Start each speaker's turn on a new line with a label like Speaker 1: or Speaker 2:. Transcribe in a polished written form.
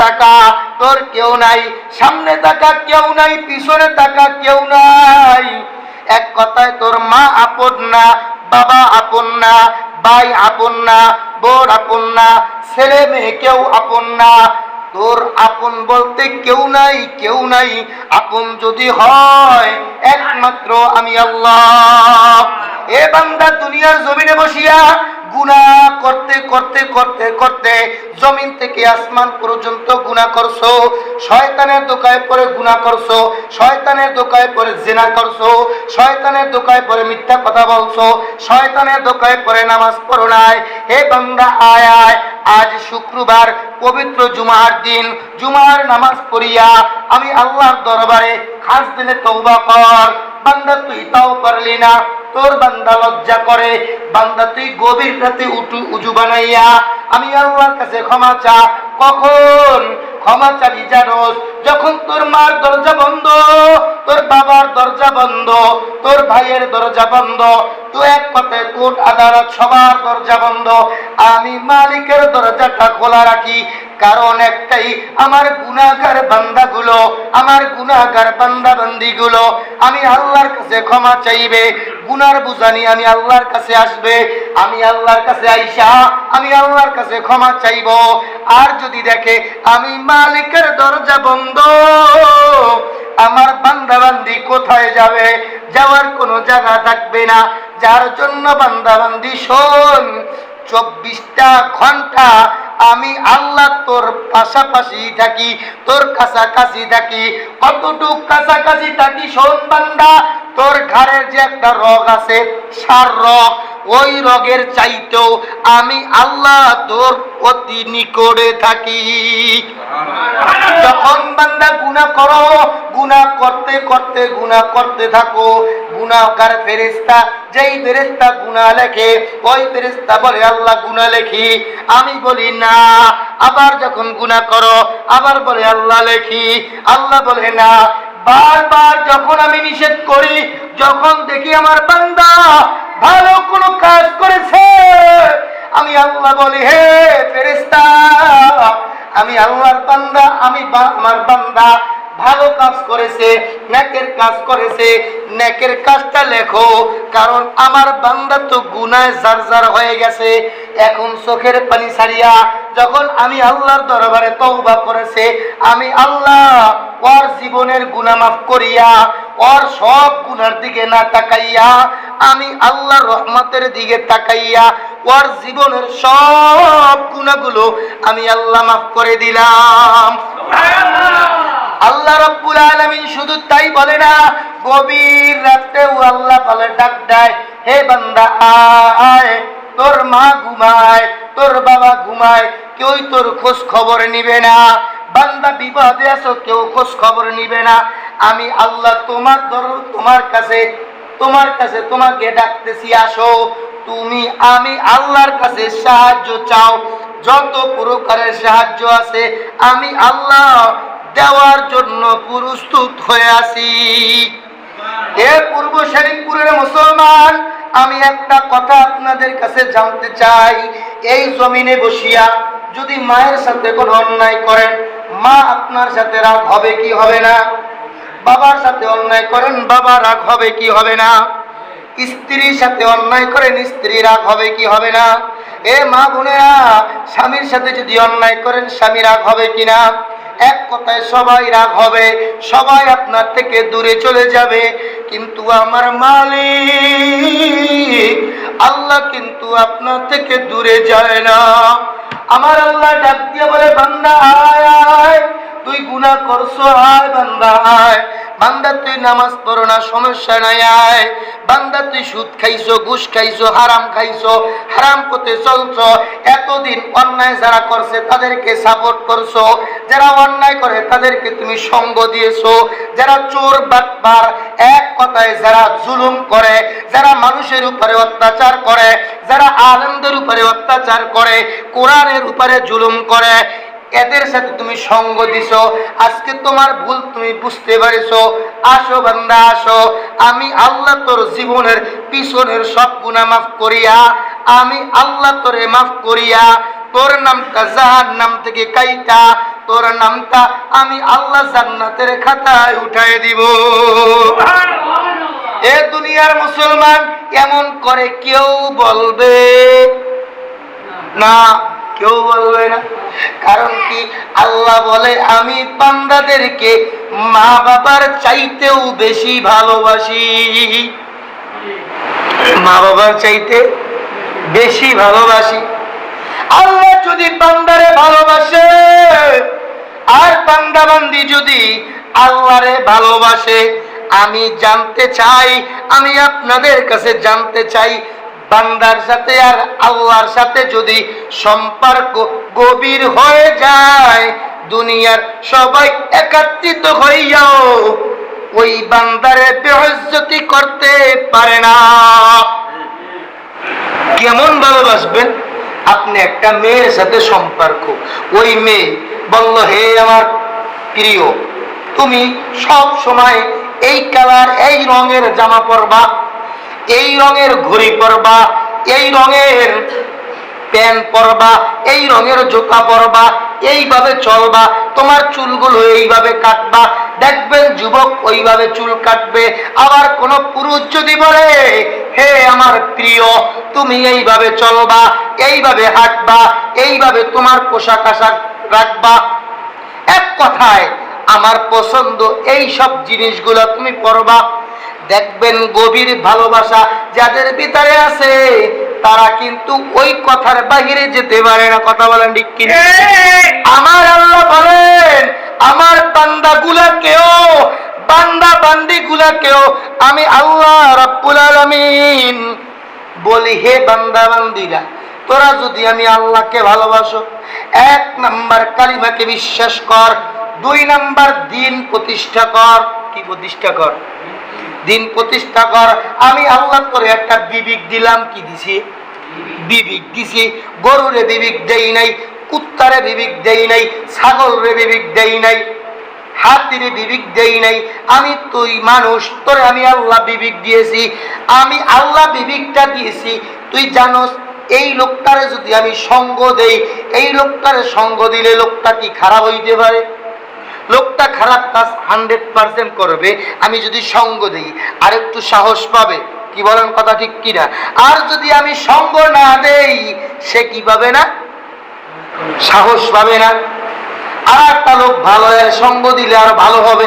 Speaker 1: তাকা, তোর কেউ নাই। সামনে তাকা, কেউ নাই। পিছনে তাকা, কেউ নাই। এক কথায় তোর মা আপন না, বাবা আপন না, ভাই আপন না, বোন আপন না, ছেলে মেয়ে কেউ আপন না। তোর আপন বলতে কেউ নাই, কেউ নাই। আপন যদি হয় একমাত্র আমি আল্লাহ। এ বান্দা, দুনিয়ার জমিনে বসিয়া গুনাহ করতে করতে করতে করতে জমিন থেকে আসমান পর্যন্ত গুনাহ করছো। শয়তানের দোকায় পড়ে গুনাহ করছো, শয়তানের দোকায় পড়ে জিনা করছো, শয়তানের দোকায় পড়ে মিথ্যা কথা বলছো, শয়তানের দোকায় পড়ে নামাজ পড়ো নাই। হে বান্দা, আয় আয়, আজ শুক্রবার, পবিত্র জুমার দিন, জুমার নামাজ পড়িয়া আমি আল্লাহর দরবারে খাস দিলে তওবা কর। বান্দা, তুই তাও পারলি না, তোর বান্দা লজ্জা করে। বান্দা, তুই গভীর রাতে উজু বানাইয়া আমি আল্লাহর কাছে ক্ষমা চা। কখন ক্ষমা চাবি জানোস? যখন তোর মার দরজা বন্ধ, তোর বাবার দরজা বন্ধ, তোর ভাইয়ের দরজা বন্ধ, তো এক কথায় কোর্ট আদালত সবার দরজা বন্ধ, আমি মালিকের দরজাটা খোলা রাখি। কারণ একটাই, আমার গুনাহগার বান্দাগুলো, আমার গুনাহগার বান্দা বান্দিগুলো আমি আল্লাহর কাছে ক্ষমা চাইবে, গুনার বুঝানি আমি আল্লাহর কাছে আসবে। আমি আল্লাহর কাছে আইসা আমি আল্লাহর কাছে ক্ষমা চাইব। আর যদি দেখে আমি মালিকের দরজা বন্ধ, আমার বান্দা বান্দি কোথায় যাবে? যাওয়ার কোনো জায়গা থাকবে না। যার জন্য বান্দা বান্দি শোন, 24টা ঘন্টা আমি আল্লাহ তোর পাশাপাশি থাকি, তোর কাছাকাছি থাকি। কতটুক কাছাকাছি থাকি শোন বান্দা, তোর ঘাড়ের যে একটা রগ আছে, সার রগ, ওই রগের চাইতেও আমি আল্লাহ তোর অতি নিকটে থাকি। যখন বান্দা গুনাহ করো, গুনাহ করতে করতে গুনাহ করতে থাকো, গুনাহগার ফেরেশতা, যেই ফেরেশতা গুনাহ লেখে, ওই ফেরেশতা বলে আল্লাহ গুনাহ লেখি। আমি বলি না। আবার যখন গুনাহ করো, আবার বলে আল্লাহ লেখি। আল্লাহ বলে না। বারবার যখন আমি নিষেধ করি, যখন দেখি আমার বান্দা ভালো কোনো কাজ করেছে, আমি আল্লাহ বলি, হে ফেরেশতা, আমি আল্লাহর বান্দা, আমার বান্দা ভালো কাজ করেছে, নেকের কাজ করেছে, নেকের কাজটা লেখো। কারণ আমার বান্দা তো গুনায় জারজার হয়ে গেছে। এখন চোখের পানি ছাড়িয়া যখন আমি আল্লাহর দরবারে তওবা করেছে, আমি আল্লাহ ওর জীবনের গুনাহ মাফ করিয়া, ওর সব গুনার দিকে না তাকাইয়া, আমি আল্লাহর রহমতের দিকে তাকাইয়া ওর জীবনের সব গুনাহগুলো আমি আল্লাহ মাফ করে দিলাম। আল্লাহ রাব্বুল আলামিন শুধু তাই বলে না, গভীর রাতেও আল্লাহ বলে, ডাক দেয়, হে বান্দা আয়। তোর মা ঘুমায়, তোর বাবা ঘুমায়, কেউ তোর খোঁজ খবর নিবে না। বান্দা বিপদে আছো, কেউ খোঁজ খবর নিবে না। আমি আল্লাহ তোমার কাছে তোমাকে ডাকতেছি, আসো। তুমি আমি আল্লাহর কাছে সাহায্য চাও, যত প্রকারের সাহায্য আছে আমি আল্লাহ দেওয়ার জন্য প্রস্তুত হয়ে আছি। এ পূর্ব শরীফপুরের মুসলমান, আমি একটা কথা আপনাদের কাছে জানতে চাই। এই জমিনে বসিয়া যদি মায়ের সাথে কোনো অন্যায় করেন, মা আপনার সাথে রাগ হবে কি হবে না? বাবার সাথে অন্যায় করেন, বাবা রাগ হবে কি হবে না? স্ত্রীর সাথে অন্যায় করেন, স্ত্রী রাগ হবে কি হবে না? এ মা বোনেরা, স্বামীর সাথে যদি অন্যায় করেন, স্বামী রাগ হবে কিনা? এক কথায় সবাই রাগ হবে, সবাই আপনার থেকে দূরে চলে যাবে। কিন্তু আমার মালিক আল্লাহ কিন্তু আপনার থেকে দূরে যায় না। আমার আল্লাহ ডাক দিয়ে বলে, বান্দা আয় আয়, তুই গুনাহ করছো, আয় বান্দা আয়। বান্দা তুই নামাজ পড়ো না, সমস্যা নাই, আয়। বান্দা তুই সুদ খাইছো, ঘুষ খাইছো, হারাম খাইছো, হারাম পথে চলছো, এতদিন অন্যায় যারা করছে তাদেরকে সাপোর্ট করছো, যারা অন্যায় করে তাদেরকে তুমি সঙ্গ দিয়েছো, যারা চোর বাটপার, এক কথায় যারা জুলুম করে, যারা মানুষের উপরে অত্যাচার করে, যারা আলেমদের উপরে অত্যাচার করে, কোরআনের উপরে জুলুম করে, এদের সাথে তুমি সঙ্গ দিছো। আজকে তোমার ভুল তুমি বুঝতে পারিছো। আসো বান্দা আসো, আমি আল্লাহ তোর জীবনের পিছনের সব গুনাহ মাফ করিয়া, আমি আল্লাহ তোরে মাফ করিয়া তোর নামটা জাহান্নাম থেকে কাইটা তোর নামটা আমি আল্লাহ জান্নাতের খাতায় উঠায় দিব। এ দুনিয়ার মুসলমান এমন করে কেউ বলবে না, কেউ বলবে না। কারণ কি? আল্লাহ বলে আমি বান্দাদেরকে মা বাবার চাইতেও বেশি ভালোবাসি, মা বাবার চাইতে বেশি ভালোবাসি। আল্লাহ যদি বান্দারে ভালোবাসে আর বান্দা বান্দি যদি আল্লাহরে ভালোবাসে, আমি জানতে চাই, আমি আপনাদের কাছে জানতে চাই, বান্দার সাথে আর আল্লাহর সাথে যদি সম্পর্ক গভীর হয়ে যায়, দুনিয়ার সবাই একত্রিত হইয়াও ওই বান্দারে বেইজ্জতি করতে পারে না। কেমন ভালোবাসবেন? আপনি একটা মেয়ের সাথে সম্পর্ক, ওই মেয়ে বলল হে আমার প্রিয়, তুমি সব সময় এই কালার এই রঙের জামা পরবা, এই রঙের ঘড়ি পরবা, এই রঙের প্যান্ট পরবা, এই রঙের জুতা পরবা, এইভাবে চলবা, তোমার চুলগুলো এইভাবে কাটবা। দেখবেন যুবক ওইভাবে চুল কাটবে। আবার কোন পুরুষ যদি বলে হে আমার প্রিয়, তুমি এইভাবে চলবা, এইভাবে হাঁটবা, এইভাবে তোমার পোশাক আশাক রাখবা, এক কথায় আমার পছন্দ এই সব জিনিসগুলো তুমি পরবা। দেখবেন গভীর ভালোবাসা যাদের ভিতরে আছে তারা কিন্তু ওই কথার বাহিরে যেতে পারে না। কথা বলেন ঠিক কি? আমার আল্লাহ বলেন আমার বান্দাগুলাকেও, বান্দা বান্দিগুলাকেও আমি আল্লাহ রাব্বুল আলামিন বলি হে বান্দা বান্দিরা, তোরা যদি আমি আল্লাহকে ভালোবাসো, 1 নাম্বার কালিমাকে বিশ্বাস কর, 2 নাম্বার দিন প্রতিষ্ঠা কর। কি প্রতিষ্ঠা কর? দিন প্রতিষ্ঠা কর। আমি আল্লাহ করে একটা বিবেক দিলাম। কি দিছি? বিবেক দিছি। গরুরে বিবেক দেই নাই, কুত্তারে বিবেক দেই নাই, ছাগলরে বিবেক দেই নাই, হাতিরে বিবেক দেই নাই। আমি তুই মানুষ, তোরে আমি আল্লাহ বিবেক দিয়েছি। আমি আল্লাহ বিবেকটা দিয়েছি। তুই জানোস এই লোকটারে যদি আমি সঙ্গ দেই, এই লোকটারে সঙ্গ দিলে লোকটা কি খারাপ হইতে পারে? লোকটা খারাপ কাজ 100% করবে। আমি যদি সঙ্গ দিই আর একটু সাহস পাবে। কি বলেন? কথা ঠিক কিনা? আর যদি আমি সঙ্গ না দেই, সে কি পাবে না? সাহস পাবে না। আর একটা লোক ভালো সঙ্গ দিলে আর ভালো হবে।